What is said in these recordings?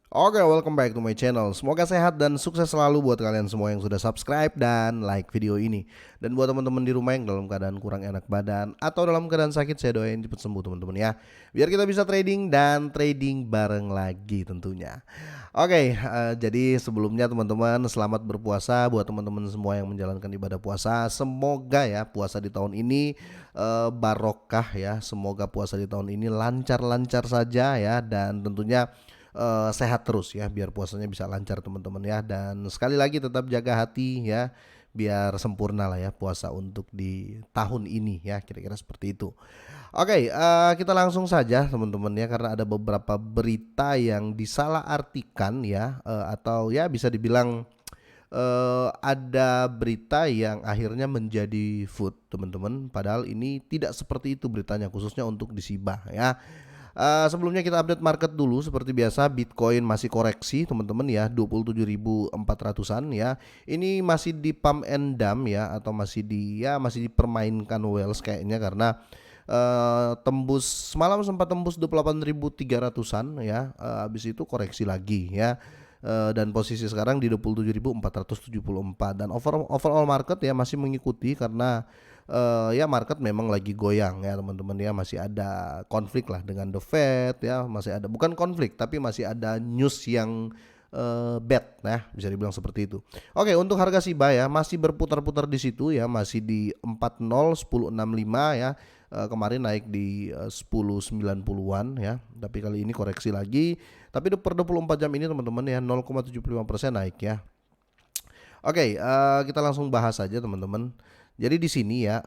Oke, welcome back to my channel. Semoga sehat dan sukses selalu buat kalian semua yang sudah subscribe dan like video ini. Dan buat teman-teman di rumah yang dalam keadaan kurang enak badan atau dalam keadaan sakit, saya doain cepat sembuh teman-teman ya. Biar kita bisa trading dan trading bareng lagi tentunya. Oke, jadi sebelumnya teman-teman selamat berpuasa buat teman-teman semua yang menjalankan ibadah puasa. Semoga ya puasa di tahun ini barokah ya. Semoga puasa di tahun ini lancar-lancar saja ya, dan tentunya sehat terus ya, biar puasanya bisa lancar teman-teman ya. Dan sekali lagi tetap jaga hati ya, biar sempurna lah ya puasa untuk di tahun ini ya, kira-kira seperti itu. Oke, kita langsung saja teman-teman ya, karena ada beberapa berita yang disalahartikan ya, atau ya bisa dibilang ada berita yang akhirnya menjadi food teman-teman, padahal ini tidak seperti itu beritanya, khususnya untuk di Shiba ya. Sebelumnya kita update market dulu seperti biasa. Bitcoin masih koreksi teman-teman ya, 27.400-an ya. Ini masih di pump and dump ya, atau masih dipermainkan Wells kayaknya, karena tembus semalam sempat tembus 28.300-an ya. Habis itu koreksi lagi ya. Dan posisi sekarang di 27.474, dan overall market ya masih mengikuti, karena ya market memang lagi goyang ya teman-teman ya. Masih ada konflik lah dengan The Fed ya, masih ada, bukan konflik tapi masih ada news yang bad nah, bisa dibilang seperti itu. Oke, untuk harga Shiba ya masih berputar-putar di situ ya, masih di 40 1065 ya. Kemarin naik di 1090-an ya, tapi kali ini koreksi lagi. Tapi per 24 jam ini teman-teman ya 0,75% naik ya. Oke, kita langsung bahas saja teman-teman. Jadi di sini ya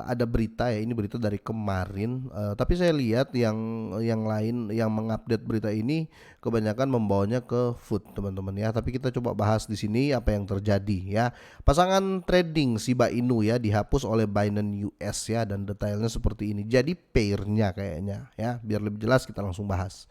ada berita ya, ini berita dari kemarin, tapi saya lihat yang lain yang mengupdate berita ini kebanyakan membawanya ke food teman-teman ya. Tapi kita coba bahas di sini apa yang terjadi ya. Pasangan trading Shiba Inu ya dihapus oleh Binance US ya, dan detailnya seperti ini. Jadi pairnya kayaknya ya, biar lebih jelas kita langsung bahas.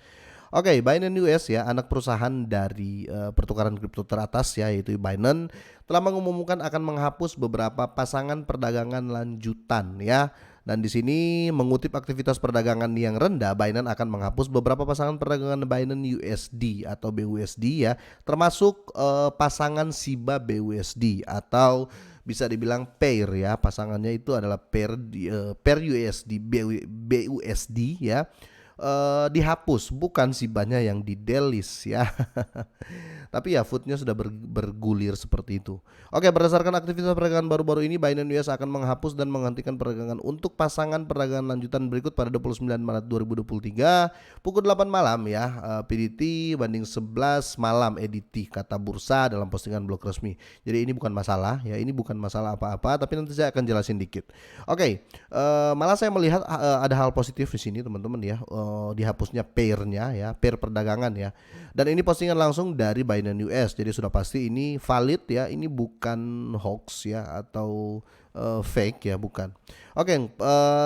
Oke, Binance US ya, anak perusahaan dari pertukaran kripto teratas ya, yaitu Binance, telah mengumumkan akan menghapus beberapa pasangan perdagangan lanjutan ya. Dan di sini mengutip aktivitas perdagangan yang rendah, Binance akan menghapus beberapa pasangan perdagangan Binance USD atau BUSD ya, termasuk pasangan Shiba BUSD, atau bisa dibilang pair ya. Pasangannya itu adalah pair USD BUSD ya, dihapus, bukan Shibanya yang di delist ya. Tapi ya foodnya sudah bergulir seperti itu. Oke, berdasarkan aktivitas perdagangan baru-baru ini, Binance US akan menghapus dan menghentikan perdagangan untuk pasangan perdagangan lanjutan berikut pada 29 Maret 2023 pukul 8 malam ya, PDT banding 11 malam EDT, kata bursa dalam postingan blog resmi. Jadi ini bukan masalah ya, ini bukan masalah apa-apa, tapi nanti saya akan jelasin dikit. Oke, malah saya melihat ada hal positif di sini teman-teman ya, dihapusnya pairnya ya, pair perdagangan ya. Dan ini postingan langsung dari Binance US, jadi sudah pasti ini valid ya, ini bukan hoax ya atau fake ya, bukan. Oke,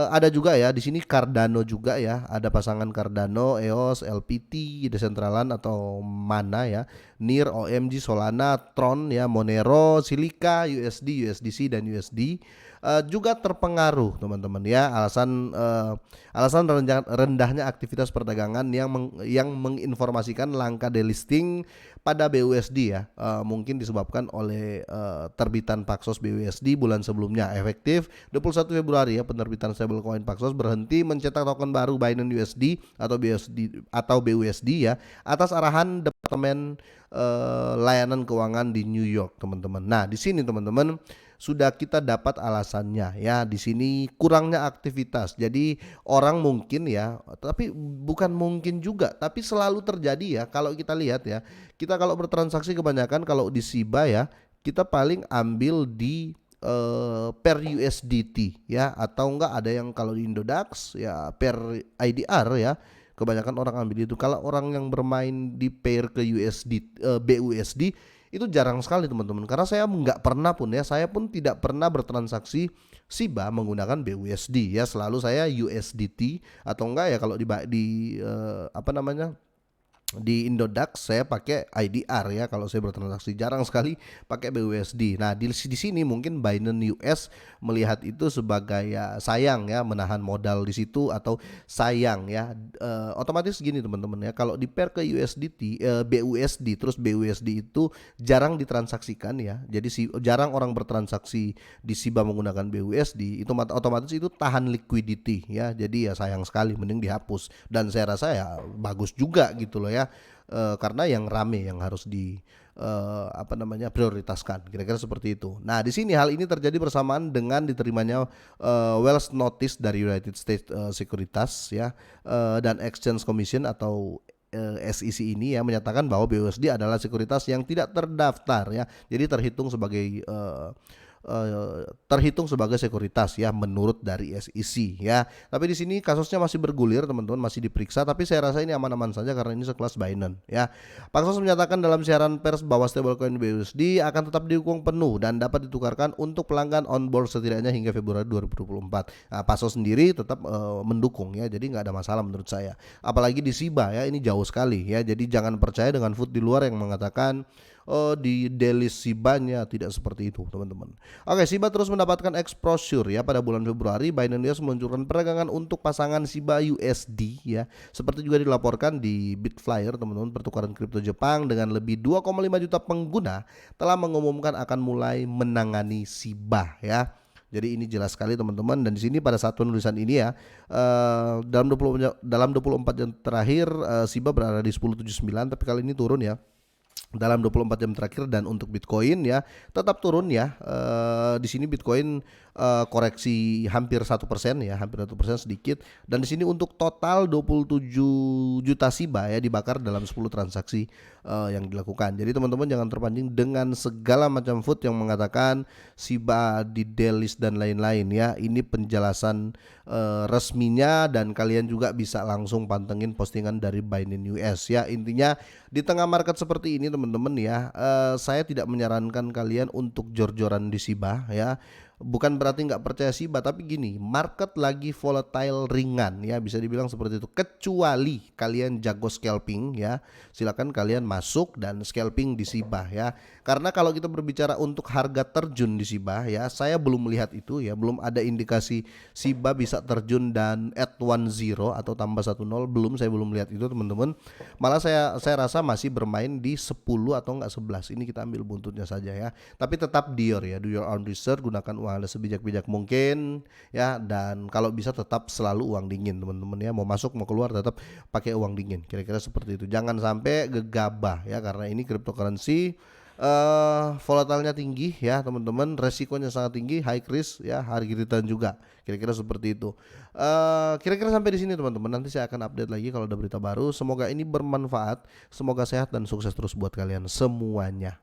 ada juga ya di sini Cardano juga ya, ada pasangan Cardano, EOS, LPT, Decentraland atau Mana ya, NIR, OMG, Solana, Tron ya, Monero, Silica, USD, USDC dan USD juga terpengaruh teman-teman ya. Alasan rendahnya aktivitas perdagangan yang menginformasikan langkah delisting pada BUSD ya, mungkin disebabkan oleh terbitan Paxos BUSD bulan sebelumnya. Efektif 21 Februari ya, penerbitan stablecoin Paxos berhenti mencetak token baru Binance USD atau BUSD ya, atas arahan Departemen Layanan Keuangan di New York teman-teman. Nah di sini teman-teman sudah kita dapat alasannya ya. Di sini kurangnya aktivitas. Jadi orang mungkin ya, tapi bukan mungkin juga, tapi selalu terjadi ya. Kalau kita lihat ya, kita kalau bertransaksi kebanyakan kalau di Shiba ya, kita paling ambil di per USDT ya, atau enggak ada yang kalau di Indodax ya per IDR ya. Kebanyakan orang ambil itu. Kalau orang yang bermain di pair ke BUSD itu jarang sekali teman-teman, karena saya nggak pernah pun ya, saya pun tidak pernah bertransaksi Shiba menggunakan BUSD ya, selalu saya USDT atau enggak ya kalau di apa namanya Di Indodax saya pakai IDR ya, kalau saya bertransaksi jarang sekali pakai BUSD. Nah, di sini mungkin Binance US melihat itu sebagai ya sayang ya menahan modal di situ, atau sayang ya, otomatis gini teman-teman ya, kalau di pair ke USDT, BUSD, terus BUSD itu jarang ditransaksikan ya. Jadi jarang orang bertransaksi di SIBA menggunakan BUSD, itu otomatis itu tahan liquidity ya. Jadi ya sayang sekali, mending dihapus. Dan saya rasa ya bagus juga gitu loh ya, karena yang rame yang harus di prioritaskan, kira-kira seperti itu. Nah, di sini hal ini terjadi bersamaan dengan diterimanya Wells Notice dari United States Securities ya, dan Exchange Commission atau SEC ini ya, menyatakan bahwa BUSD adalah sekuritas yang tidak terdaftar ya. Jadi terhitung sebagai sekuritas ya menurut dari SEC ya. Tapi di sini kasusnya masih bergulir teman-teman, masih diperiksa, tapi saya rasa ini aman-aman saja karena ini sekelas Binance ya. Paxos menyatakan dalam siaran pers bahwa stablecoin BUSD akan tetap didukung penuh dan dapat ditukarkan untuk pelanggan on board setidaknya hingga Februari 2024. Nah, Paxos sendiri tetap mendukung ya, jadi nggak ada masalah menurut saya. Apalagi di SIBA ya, ini jauh sekali ya. Jadi jangan percaya dengan food di luar yang mengatakan di delist SIBA-nya, tidak seperti itu teman-teman. Oke, SIBA terus mendapatkan exposure ya. Pada bulan Februari Binance meluncurkan perdagangan untuk pasangan SIBA USD ya. Seperti juga dilaporkan di Bitflyer teman-teman, pertukaran kripto Jepang dengan lebih 2,5 juta pengguna telah mengumumkan akan mulai menangani SIBA ya. Jadi ini jelas sekali teman-teman, dan di sini pada saat penulisan ini ya, dalam 24 jam terakhir SIBA berada di 1079, tapi kali ini turun ya dalam 24 jam terakhir. Dan untuk Bitcoin ya tetap turun ya. Di sini Bitcoin koreksi hampir 1% ya, hampir 1% sedikit. Dan di sini untuk total 27 juta SIBA ya dibakar dalam 10 transaksi yang dilakukan. Jadi teman-teman jangan terpancing dengan segala macam food yang mengatakan SIBA di delist dan lain-lain ya. Ini penjelasan resminya, dan kalian juga bisa langsung pantengin postingan dari Binance US ya. Intinya di tengah market seperti ini teman-teman ya, saya tidak menyarankan kalian untuk jor-joran di SIBA ya. Bukan berarti nggak percaya SIBA, tapi gini, market lagi volatile ringan ya, bisa dibilang seperti itu. Kecuali kalian jago scalping ya, silakan kalian masuk dan scalping di SIBA ya. Karena kalau kita berbicara untuk harga terjun di SIBA ya, saya belum melihat itu ya, belum ada indikasi SIBA bisa terjun dan add 10 atau tambah 10, belum, saya belum lihat itu teman-teman. Malah saya rasa masih bermain di 10 atau enggak 11. Ini kita ambil buntutnya saja ya. Tapi tetap do your own research, gunakan uang Anda sebijak-bijak mungkin ya, dan kalau bisa tetap selalu uang dingin teman-teman ya. Mau masuk mau keluar tetap pakai uang dingin, kira-kira seperti itu. Jangan sampai gegabah ya, karena ini cryptocurrency volatilnya tinggi ya teman-teman, resikonya sangat tinggi, high risk ya, high return juga, kira-kira seperti itu. Kira-kira sampai di sini teman-teman, nanti saya akan update lagi kalau ada berita baru. Semoga ini bermanfaat, semoga sehat dan sukses terus buat kalian semuanya.